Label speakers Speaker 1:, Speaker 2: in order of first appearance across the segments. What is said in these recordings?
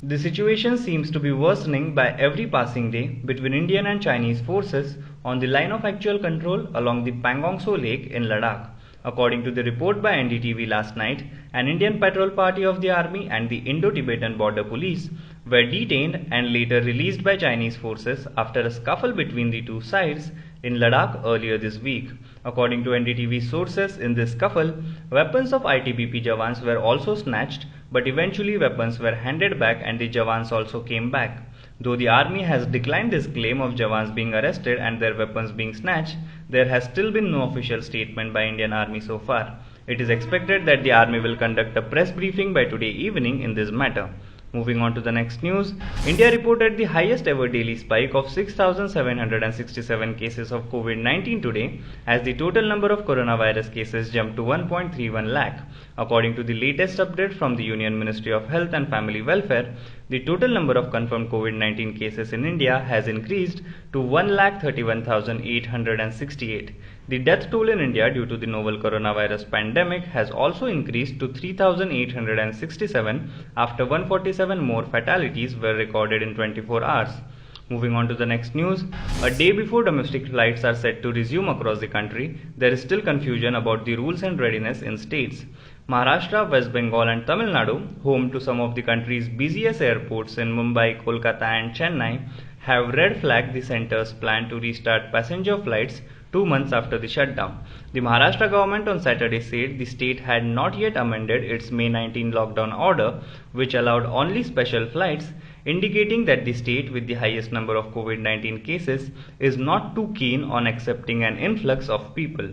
Speaker 1: The situation seems to be worsening by every passing day between Indian and Chinese forces on the line of actual control along the Pangong Tso Lake in Ladakh. According to the report by NDTV last night, an Indian patrol party of the army and the Indo-Tibetan Border Police were detained and later released by Chinese forces after a scuffle between the two sides in Ladakh earlier this week. According to NDTV sources, in this scuffle, weapons of ITBP Jawans were also snatched, but eventually weapons were handed back and the Jawans also came back. Though the army has declined this claim of Jawans being arrested and their weapons being snatched, there has still been no official statement by Indian Army so far. It is expected that the army will conduct a press briefing by today evening in this matter. Moving on to the next news, India reported the highest ever daily spike of 6,767 cases of COVID-19 today, as the total number of coronavirus cases jumped to 1.31 lakh. According to the latest update from the Union Ministry of Health and Family Welfare, the total number of confirmed COVID-19 cases in India has increased to 1,31,868. The death toll in India due to the novel coronavirus pandemic has also increased to 3,867 after 147 more fatalities were recorded in 24 hours. Moving on to the next news, a day before domestic flights are set to resume across the country, there is still confusion about the rules and readiness in states. Maharashtra, West Bengal and Tamil Nadu, home to some of the country's busiest airports in Mumbai, Kolkata and Chennai, have red flagged the centre's plan to restart passenger flights 2 months after the shutdown. The Maharashtra government on Saturday said the state had not yet amended its May 19 lockdown order, which allowed only special flights, indicating that the state with the highest number of COVID-19 cases is not too keen on accepting an influx of people.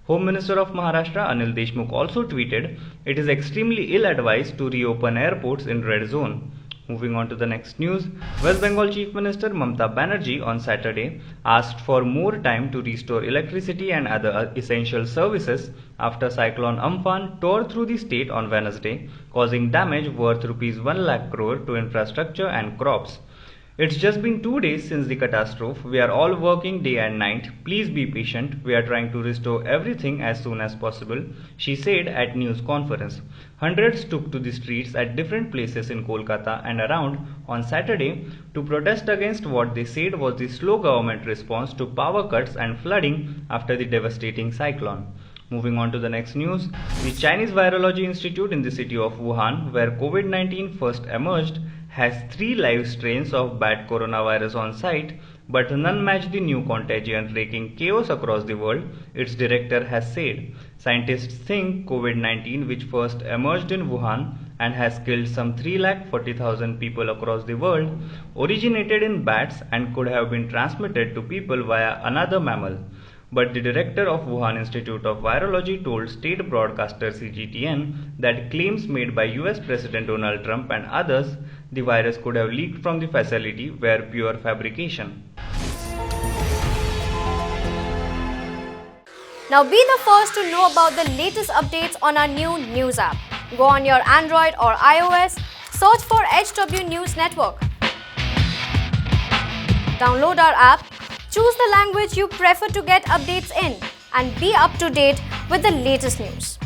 Speaker 1: Home Minister of Maharashtra Anil Deshmukh also tweeted, "It is extremely ill-advised to reopen airports in red zone." Moving on to the next news, West Bengal Chief Minister Mamata Banerjee on Saturday asked for more time to restore electricity and other essential services after Cyclone Amphan tore through the state on Wednesday, causing damage worth Rs 1 lakh crore to infrastructure and crops. "It's just been 2 days since the catastrophe. We are all working day and night. Please be patient. We are trying to restore everything as soon as possible," she said at news conference. Hundreds took to the streets at different places in Kolkata and around on Saturday to protest against what they said was the slow government response to power cuts and flooding after the devastating cyclone. Moving on to the next news, the Chinese Virology Institute in the city of Wuhan, where COVID-19 first emerged, has 3 live strains of bad coronavirus on site, but none match the new contagion wreaking chaos across the world, its director has said. Scientists think COVID-19, which first emerged in Wuhan and has killed some 340,000 people across the world, originated in bats and could have been transmitted to people via another mammal. But the director of Wuhan Institute of Virology told state broadcaster CGTN that claims made by US President Donald Trump and others the virus could have leaked from the facility were pure fabrication.
Speaker 2: Now be the first to know about the latest updates on our new news app. Go on your Android or iOS, search for HW News Network. Download our app, choose the language you prefer to get updates in, and be up to date with the latest news.